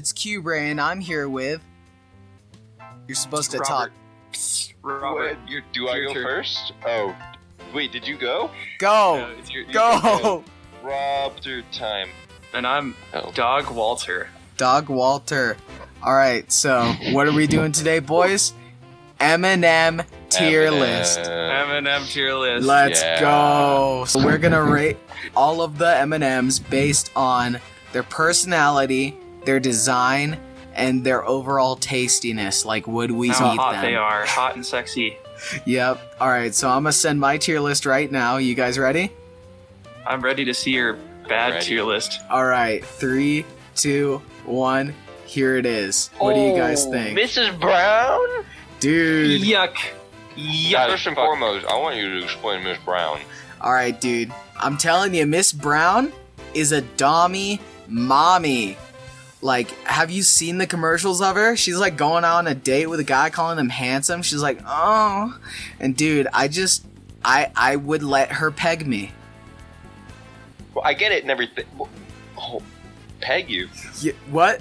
It's Kyuubre, and I'm here with... You're supposed to talk. Robert, do I go first? Oh, wait, did you go? Go! Go! Robert time. And I'm Dog Walter. Dog Walter. Alright, so what are we doing today, boys? M&M tier list. M&M tier list. Let's go. So we're gonna rate all of the M&Ms based on their personality, their design, and their overall tastiness. Like, would we eat them? How hot they are. Hot and sexy. Yep. Alright, so I'm gonna send my tier list right now. You guys ready? I'm ready to see your bad tier list. Alright, 3, 2, 1. Here it is. What do you guys think? Mrs. Brown? Dude. Yuck. First and foremost, I want you to explain Miss Brown. Alright, dude. I'm telling you, Miss Brown is a dommy mommy. Like, have you seen the commercials of her? She's like going on a date with a guy, calling him handsome. She's like, oh. And dude, I would let her peg me. Well, I get it and everything. Oh, peg you? Yeah, what?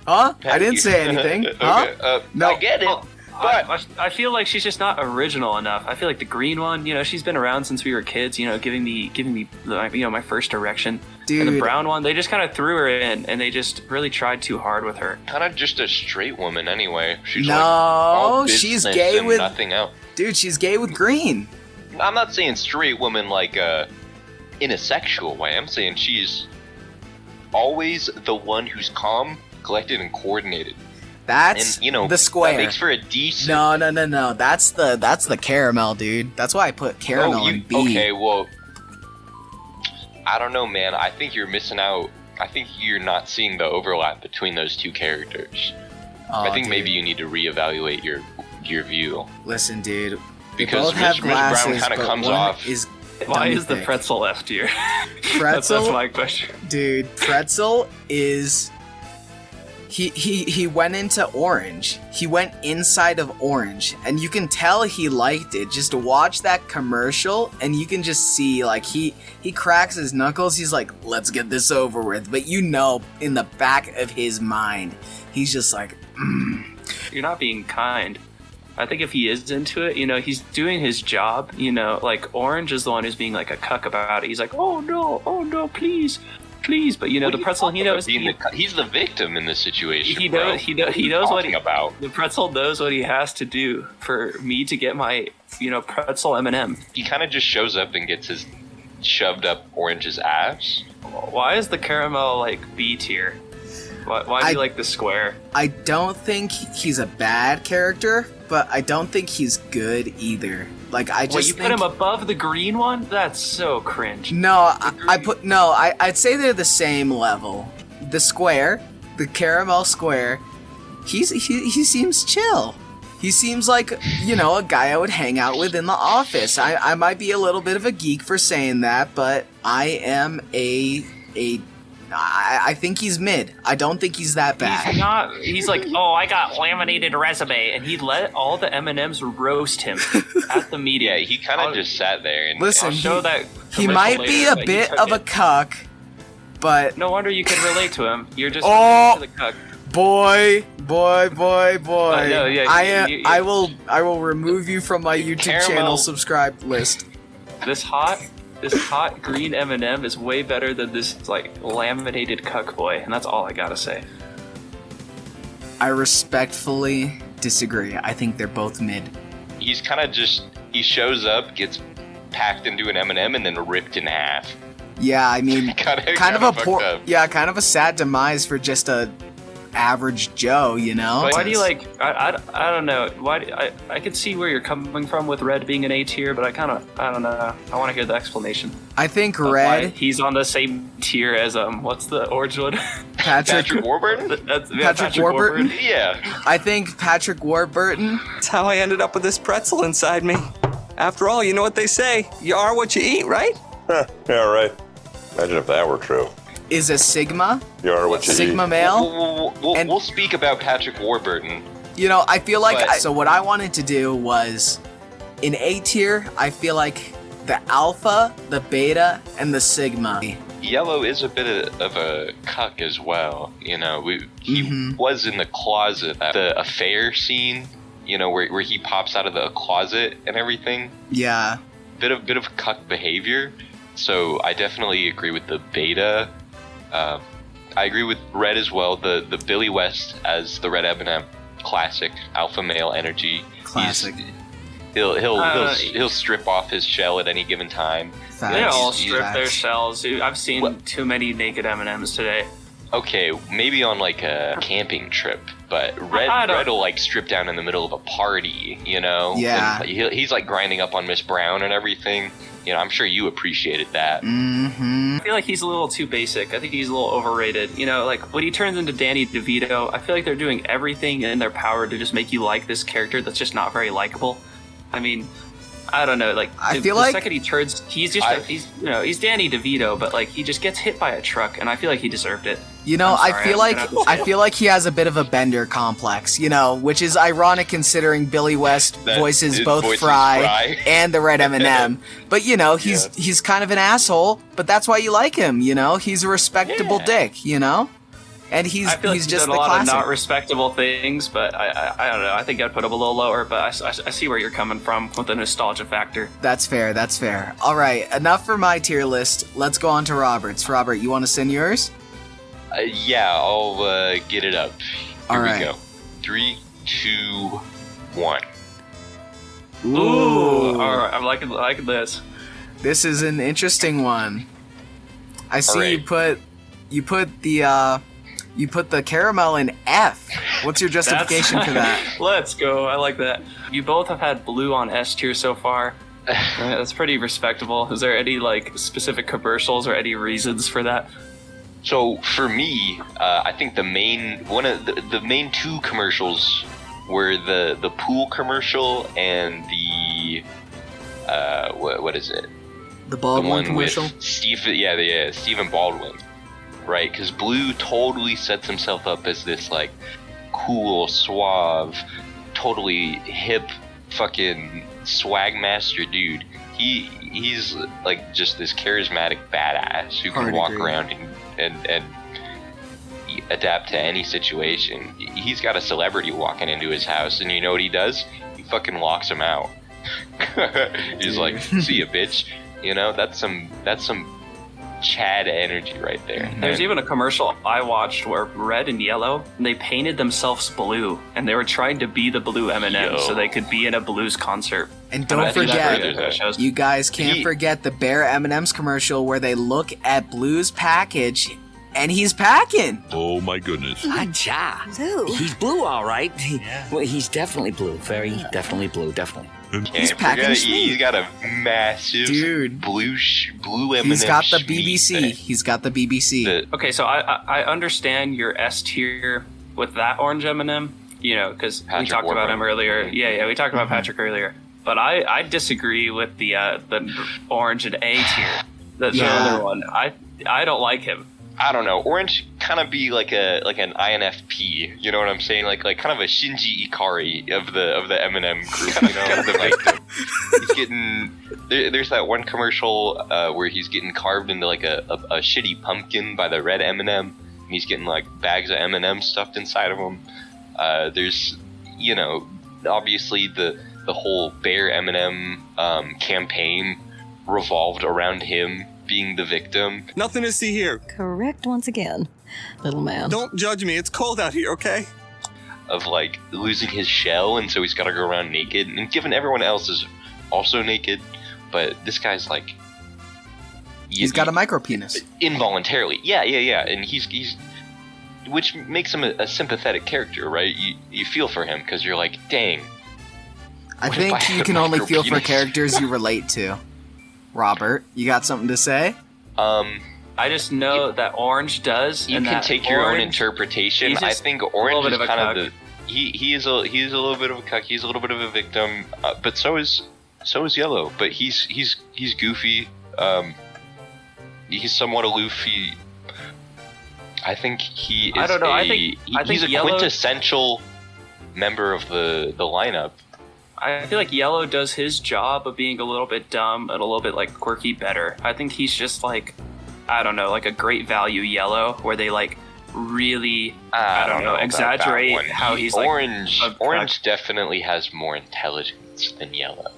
Huh? Peg I didn't you. say anything. Okay, Huh? No. I get it. Well, But I feel like she's just not original enough. I feel like the green one, she's been around since we were kids, giving me my first erection. Dude. And the brown one, they just kind of threw her in, and they just really tried too hard with her. kind of just a straight woman anyway. She's No, like all she's business gay and with- nothing else. Dude, she's gay with green. I'm not saying straight woman like in a sexual way. I'm saying she's always the one who's calm, collected, and coordinated. That's And the square. That makes for a decent. No. That's the caramel, dude. That's why I put caramel in B. Okay, well, I don't know, man. I think you're missing out. I think you're not seeing the overlap between those two characters. Oh, I think dude. maybe you need to reevaluate your view. Listen, dude. They Because both have Miss Brown glasses, kinda but comes one off- is Why dummy is the thick. pretzel left here? Pretzel? That's my question. Dude, pretzel is... He went into orange. He went inside of orange. And you can tell he liked it. Just watch that commercial and you can just see, like, he cracks his knuckles. He's like, let's get this over with. But in the back of his mind, he's just like, You're not being kind. I think if he is into it, he's doing his job, like Orange is the one who's being like a cuck about it. He's like, oh no, please. But the pretzel, he knows. He's the victim in this situation. He bro. knows. He knows what about. The pretzel knows what he has to do for me to get my, pretzel M&M. He kind of just shows up and gets his shoved up Orange's ass. Why is the caramel like B tier? Why do you like the square? I don't think he's a bad character, but I don't think he's good either. Like, I just You put him above the green one? That's so cringe. No, I'd say they're the same level. The square, the caramel square, he seems chill. He seems like, a guy I would hang out with in the office. I might be a little bit of a geek for saying that, but I am I think he's mid. I don't think he's that bad. He's not. He's like, oh, I got laminated resume, and he let all the M&Ms roast him at the meeting. Yeah, he kind of just sat there and Listen, I'll show that he commercial might later, be a but he bit took of a it. cuck, but No wonder you can relate to him. You're just Oh! relating to the cuck. boy. I know, yeah, I will remove you from my YouTube Caramel. channel subscribed list. This hot green M&M is way better than this like laminated cuck boy, and that's all I gotta say. I respectfully disagree. I think they're both mid. he's kind of just, he shows up, gets packed into an M&M, and then ripped in half. Yeah, I mean, Kinda kind of a fucked poor, up. yeah, kind of a sad demise for just a average Joe, Why do you like? I don't know. I could see where you're coming from with Red being an A tier, but I don't know. I want to hear the explanation. I think of why Red, he's on the same tier as what's the orange one? Patrick Warburton? Patrick Warburton? Yeah. I think Patrick Warburton. That's how I ended up with this pretzel inside me. After all, you know what they say. You are what you eat, right? Yeah, right. Imagine if that were true. Is a Sigma, You are what you Sigma eat. male. And- We'll speak about Patrick Warburton. I feel like But- so what I wanted to do was in A tier, I feel like the alpha, the beta, and the sigma. Yellow is a bit of a cuck as well. You know, he was in the closet at the affair scene. You know, where he pops out of the closet and everything. Yeah. Bit of cuck behavior. So I definitely agree with the beta. I agree with Red as well. The Billy West as the Red M&M, classic alpha male energy. Classic. He'll strip off his shell at any given time. Facts. They all strip Facts. their shells. I've seen too many naked M&Ms today. Okay, maybe on like a camping trip, but Red will like strip down in the middle of a party, you know? Yeah. And he's like grinding up on Miss Brown and everything. You know, I'm sure you appreciated that. Mm-hmm. I feel like he's a little too basic. I think he's a little overrated. You know, like when he turns into Danny DeVito, I feel like they're doing everything in their power to just make you like this character that's just not very likable. I mean, I don't know. Like I the feel like second he turns, he's Danny DeVito, but like he just gets hit by a truck, and I feel like he deserved it. You know, I'm I sorry, feel I'm like gonna have to say it. I feel like he has a bit of a Bender complex, you know, which is ironic considering Billy West That voices it both voices Fry Fry. and the Red M&M. But you know, he's kind of an asshole, but that's why you like him, you know? He's a respectable dick, you know? And he's I feel like he's he's just done the a lot classic. of not respectable things, but I don't know. I think I'd put him a little lower, but I see where you're coming from with the nostalgia factor. That's fair, that's fair. All right, enough for my tier list. Let's go on to Robert's. Robert, you want to send yours? Yeah, I'll get it up. Here All we right. go. 3, 2, 1. Ooh, all right, I'm liking this. This is an interesting one. I see right. you put the caramel in F. What's your justification for that? Let's go. I like that. You both have had blue on S tier so far. That's pretty respectable. Is there any like specific commercials or any reasons for that? So for me, I think the main two commercials were the pool commercial and the what is it? The The Baldwin one commercial? with Stephen Baldwin, right? Because Blue totally sets himself up as this like cool, suave, totally hip, fucking swag master dude. He's like just this charismatic badass who can Hard walk agree. around and adapt to any situation. He's got a celebrity walking into his house, and you know what he does? He fucking locks him out. He's like, "See ya, bitch." You know, that's some Chad energy right there. There's even a commercial I watched where red and yellow, they painted themselves blue, and they were trying to be the blue M&M so they could be in a blues concert. And I don't think that forget, really shows- you guys can't forget the Bear M&M's commercial where they look at Blue's package and he's packing. Oh my goodness. Acha. Blue. He's blue, all right. Well, he's definitely blue. Very, definitely blue. Definitely. He's Can't packing forget, sweet. he's got a massive Dude. blue M&M. He's got the schmeat BBC. thing. He's got the BBC. The- Okay, so I understand your S tier with that orange M&M, you know, because we Patrick talked about him Warburton. earlier. Yeah, we talked about Patrick earlier. But I disagree with the orange and A tier. That's the Yeah. other one. I don't like him. I don't know. Orange kind of be like an INFP. You know what I'm saying? Like kind of a Shinji Ikari of the M&M group. You know, like he's getting. There's that one commercial where he's getting carved into like a shitty pumpkin by the red M&M, and he's getting like bags of M&M stuffed inside of him. There's, you know, obviously the whole Bear M&M campaign revolved around him being the victim. Nothing to see here. Correct once again, little man. Don't judge me. It's cold out here, okay? Of like losing his shell, and so he's got to go around naked, and given everyone else is also naked, but this guy's like He's got a micro penis. involuntarily, yeah, and he's which makes him a sympathetic character, right? You feel for him because you're like, dang. I What if I think had you a can only micro feel for penis? characters you relate to. Robert, you got something to say? I just know that orange does. You and can that take your own orange- interpretation. he's I just think a Orange little bit is of a kind of cuck. the he is a little bit of a cuck. He's a little bit of a victim, but so is Yellow. But he's goofy. He's somewhat aloof. I think he is. I don't know, I he's think a Yellow- quintessential member of the lineup. I feel like Yellow does his job of being a little bit dumb and a little bit like quirky better. I think he's just like I don't know, like a great value yellow, where they like really, I don't know, about exaggerate that one. how he's like orange. a Orange definitely has more intelligence than yellow,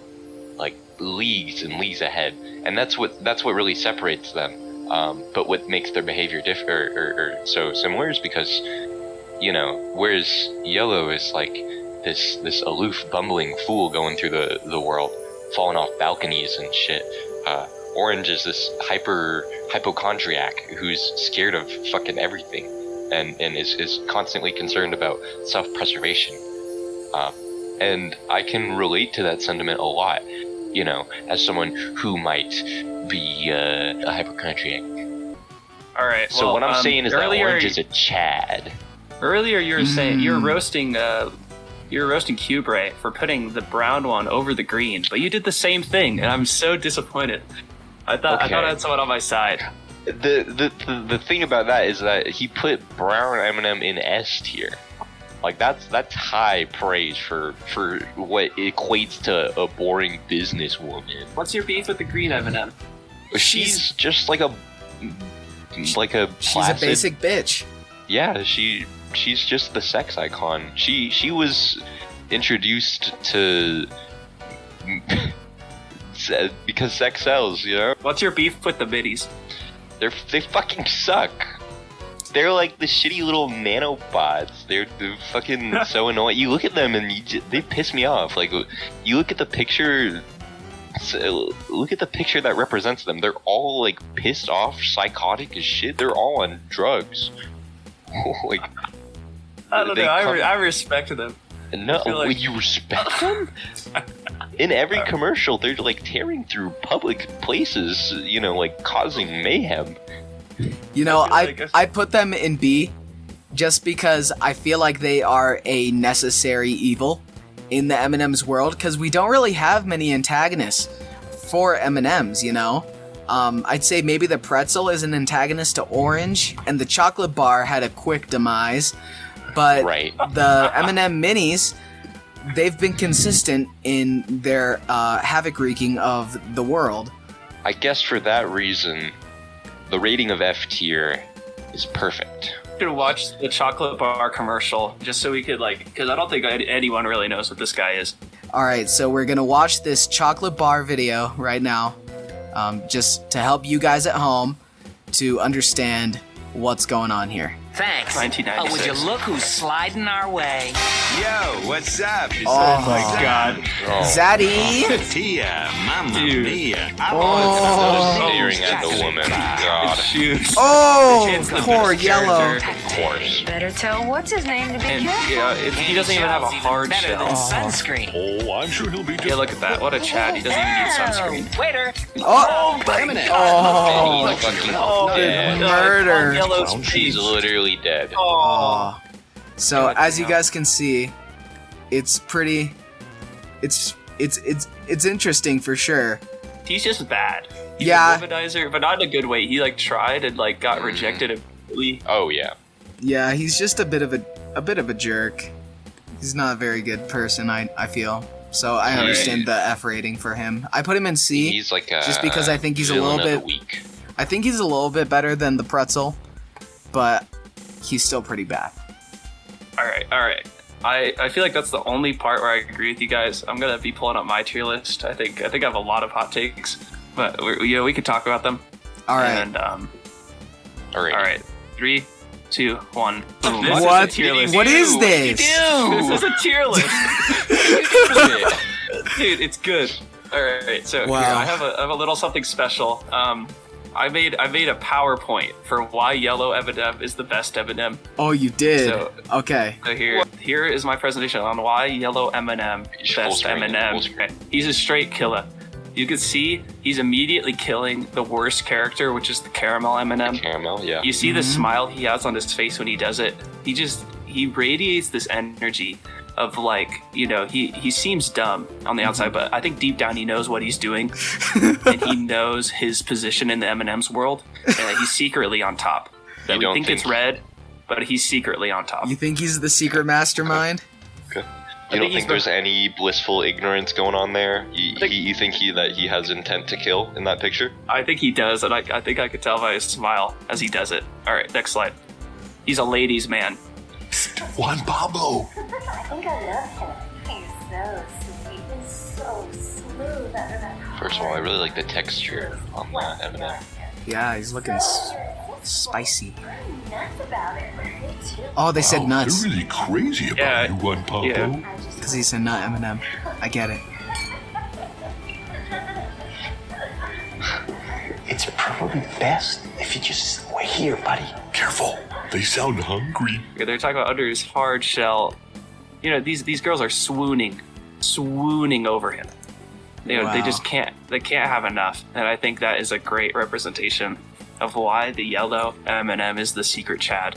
like leagues and leagues ahead, and that's what really separates them. But what makes their behavior different or so similar is because, whereas yellow is like this aloof, bumbling fool going through the world, falling off balconies and shit. Orange is this hypochondriac who's scared of fucking everything, and is constantly concerned about self-preservation. And I can relate to that sentiment a lot, as someone who might be a hypochondriac. All right. So what I'm saying is that Orange is a Chad. Earlier, you were saying you're roasting Kyuubre for putting the brown one over the green, but you did the same thing, and I'm so disappointed. I thought I had someone on my side. The thing about that is that he put brown M&M in S tier. Like that's high praise for what equates to a boring businesswoman. What's your beef with the green M&M? She's just like a She's a basic bitch. Yeah, she's just the sex icon. She was introduced to because sex sells, What's your beef with the biddies? They fucking suck. They're like the shitty little nanobots. They're fucking so annoying. You look at them and they piss me off. Like, you look at the picture. Look at the picture that represents them. They're all like pissed off, psychotic as shit. They're all on drugs. Like, I don't know. I respect them. No, like... you respect them? In every commercial, they're like tearing through public places, like causing mayhem. I put them in B just because I feel like they are a necessary evil in the M&M's world, because we don't really have many antagonists for M&M's, I'd say maybe the pretzel is an antagonist to Orange, and the chocolate bar had a quick demise, but the M&M minis, they've been consistent in their havoc wreaking of the world. I guess for that reason, the rating of F tier is perfect. Should watch the chocolate bar commercial just so we could because I don't think anyone really knows what this guy is. All right, so we're gonna watch this chocolate bar video right now, just to help you guys at home to understand what's going on here. Thanks. 1996. Oh, would you look who's sliding our way? Yo, what's up? Oh my God. Zaddy! Tia, mamma Dude. mia. Staring at the woman. God. Oh, It's the poor best yellow. character. Of course. Better tell what's his name to be And careful. he doesn't even have a hard better shell. than sunscreen. Oh, I'm sure he'll be Yeah, look at that. What a Chad. He doesn't even need sunscreen. Waiter. Oh, And he's fucking dead. murder. Yellow's He's literally dead. Oh. So God as you damn. guys can see, it's pretty. It's interesting for sure. He's just bad. He's Yeah. a womanizer, but not in a good way. He tried and got rejected immediately. Oh yeah. Yeah, he's just a bit of a jerk. He's not a very good person, I feel. So I understand the F rating for him. I put him in C. He's like a just because I think he's a villain little of the bit. week. I think he's a little bit better than the pretzel, but he's still pretty bad. All right. I feel like that's the only part where I agree with you guys. I'm gonna be pulling up my tier list. I think I have a lot of hot takes, but we could talk about them. All right. And All all right. 3, 2, 1. Boom. This What? is a tier list. What is this? This is a tier list. Dude, it's good. All right. So Wow. here, I have a little something special. I made a PowerPoint for why yellow M&M is the best M&M. Oh, you did. So- Okay. So here is my presentation on why yellow M&M Full best screen, M&M. full screen. He's a straight killer. You can see he's immediately killing the worst character, which is the caramel M&M. Caramel, yeah. You see the smile he has on his face when he does it. He radiates this energy of he seems dumb on the outside, but I think deep down he knows what he's doing, and he knows his position in the M&M's world, and that he's secretly on top. That we don't think it's think- red, but he's secretly on top. You think he's the secret mastermind? You don't think there's any blissful ignorance going on there? You think that he has intent to kill in that picture? I think he does, and I think I could tell by his smile as he does it. All right, next slide. He's a ladies' man. Juan Pablo. I think I love him. He's so sweet and so smooth under that collar. First of all, I really like the texture on that M&M. Yeah, he's looking spicy. I'm nuts about it. Me too. Oh, they said nuts. They're really crazy about you, Juan Pablo. Yeah. Because he's a nut M&M. I get it. It's probably best if you just wait here, buddy. Careful. They sound hungry. They're talking about under his hard shell. You know, these girls are swooning over him. You know, they Wow. just can't have enough. And I think that is a great representation of why the yellow M&M is the secret Chad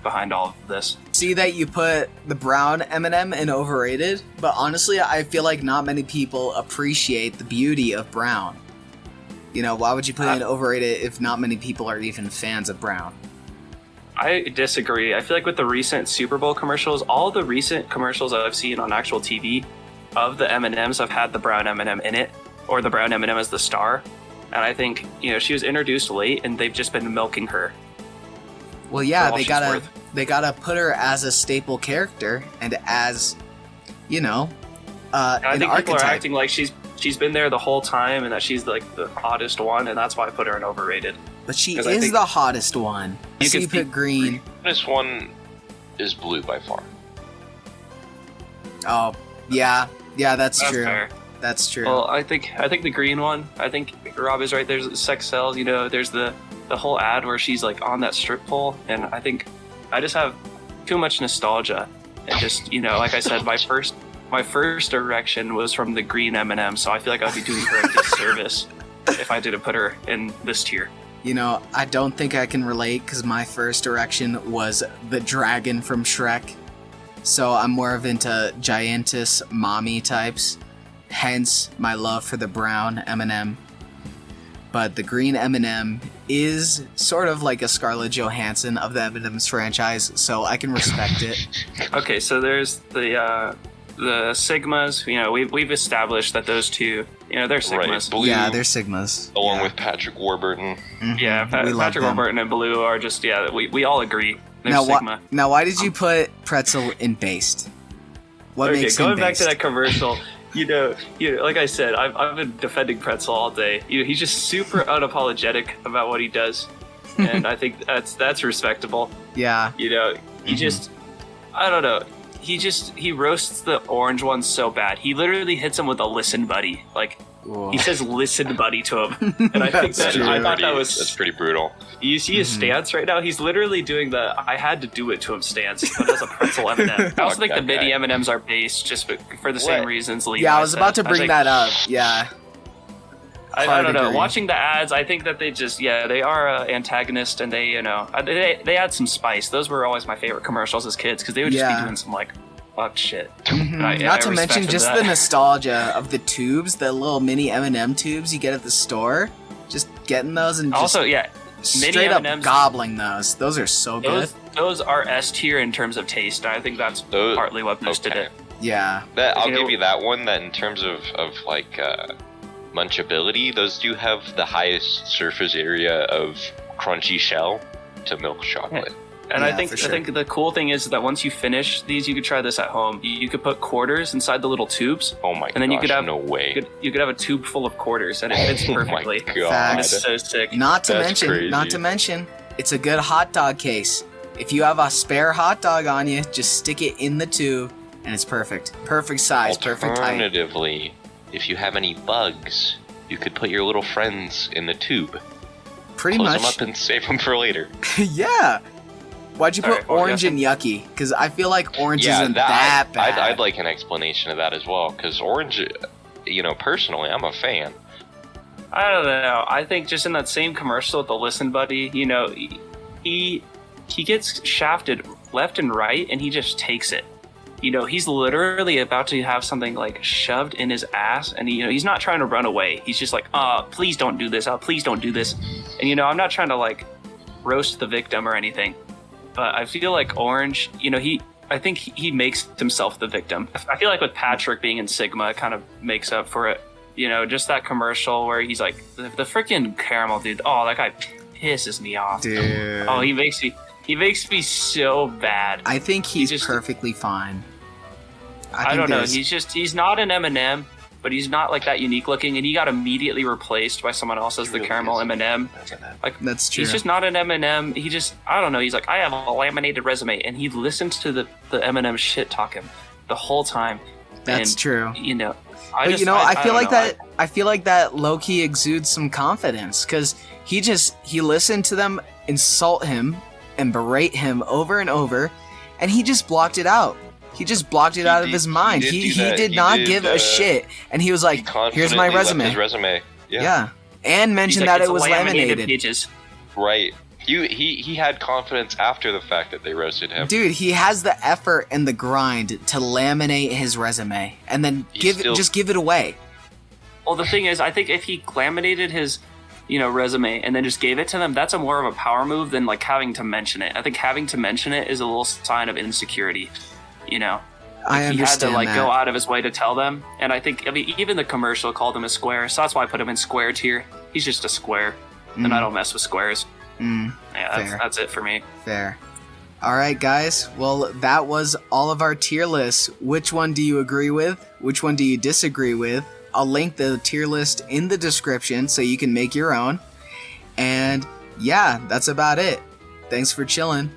behind all of this. See that you put the brown M&M in overrated, but honestly, I feel like not many people appreciate the beauty of brown. You know, why would you put it in overrated if not many people are even fans of brown? I disagree. I feel like with the recent Super Bowl commercials, all the recent commercials that I've seen on actual TV of the M&Ms have had the brown M&M in it, or the brown M&M as the star. And I think, you know, she was introduced late and they've just been milking her. Well, yeah, For all they she's gotta worth. they gotta put her as a staple character and as, you know, And I an think people are archetype. acting like she's been there the whole time and that she's like the hottest one, and that's why I put her in overrated. But she 'Cause I is think- the hottest one. You So can you put green. This one is blue by far. Oh, yeah, that's true. Fair. That's true. Well, I think the green one. I think Rob is right. There's sex sells. You know, there's the whole ad where she's like on that strip pole, and I think I just have too much nostalgia, and just, you know, like I said, my first erection was from the green M&M, so I feel like I'd be doing her a disservice if I didn't put her in this tier. You know, I don't think I can relate because my first erection was the dragon from Shrek. So I'm more of into giantess mommy types. Hence my love for the brown M&M. But the green M&M is sort of like a Scarlett Johansson of the M&M's franchise, so I can respect it. Okay, so there's the Sigmas. You know, we've established that those two, you know, they're Sigmas. Right, blue, Yeah, they're Sigmas. along Yeah. with Patrick Warburton. Mhm. Yeah, We love Patrick them. Warburton and Blue are just, yeah, we all agree. They're Now, Sigma. now, why did you put pretzel in based? What Okay, makes going him back based? to that commercial, you know, like I said, I've been defending Pretzel all day. You know, he's just super unapologetic about what he does, and I think that's respectable. Yeah. You know, he just, I don't know, he roasts the orange one so bad. He literally hits him with a "listen, buddy." Like, he says "listen, buddy" to him, and I think That's that true. I thought that That's was. pretty brutal. You see his stance right now? He's literally doing the "I had to do it" to him stance, but as a pretzel M&M. I also think the that mini guy. M&Ms are based just for the same What? reasons. Levi Yeah, I was said. about to bring think- that up. Yeah. I Hard don't know. agree. Watching the ads, I think that they just, they are antagonist, and they, you know, they add some spice. Those were always my favorite commercials as kids because they would just Yeah. be doing some like fuck shit. Mhm. I Not to mention respected just that. the nostalgia of the tubes, the little mini M&M tubes you get at the store. Just getting those and just Also, yeah, mini straight up M&Ms, gobbling those. Those are so good. those are S tier in terms of taste. And I think that's Those- partly what boosted okay. it. Yeah. That I'll You know- give you that one. That in terms of like munchability, those do have the highest surface area of crunchy shell to milk chocolate. And Yeah, I think for sure. the cool thing is that once you finish these, you could try this at home. You could put quarters inside the little tubes, Oh my and then you could gosh, have no way. You could have a tube full of quarters, and it fits Oh my perfectly. god. And Facts. it's so sick. Not to That's mention, it's a good hot dog case. If you have a spare hot dog on you, just stick it in the tube, and it's perfect. Perfect size, perfect height. Alternatively, if you have any bugs, you could put your little friends in the tube. Pretty Close much. them up and save them for later. Yeah. Why'd you put Alright, well, orange yeah. and yucky? Because I feel like orange Yeah, isn't that I'd bad. like an explanation of that as well, because orange, you know, personally, I'm a fan. I don't know. I think just in that same commercial with the Listen Buddy, you know, he gets shafted left and right, and he just takes it. You know, he's literally about to have something like shoved in his ass, and he's not trying to run away. He's just like, please don't do this. Please don't do this. And, you know, I'm not trying to like roast the victim or anything, but I feel like Orange, you know, he I think he makes himself the victim. I feel like with Patrick being in Sigma, it kind of makes up for it. You know, just that commercial where he's like, the freaking caramel dude. Oh, that guy pisses me off. Dude. Oh, he makes me so bad. I think he's just perfectly fine. I don't know. He's not an M&M, but he's not like that unique looking, and he got immediately replaced by someone else as the caramel M&M. Like that's true. He's just not an M&M. I don't know. He's like, I have a laminated resume, and he listens to the M&M shit talk him the whole time. That's true. You know, I feel like that low-key exudes some confidence because he listened to them insult him and berate him over and over, and he just blocked it out. He just blocked it out of his mind. He did not give a shit, and he was like, "Here's my resume." His resume. Yeah, and mentioned that it was laminated. Pages. Right. He had confidence after the fact that they roasted him. Dude, he has the effort and the grind to laminate his resume and then give it away. Well, the thing is, I think if he laminated his, resume and then just gave it to them, that's more of a power move than like having to mention it. I think having to mention it is a little sign of insecurity. I understand he had to that. go out of his way to tell them, and I think even the commercial called him a square, so that's why I put him in square tier. He's just a square, and I don't mess with squares. Yeah, that's it for me. Fair. All right, guys. Well, that was all of our tier lists. Which one do you agree with? Which one do you disagree with? I'll link the tier list in the description so you can make your own. And yeah, that's about it. Thanks for chilling.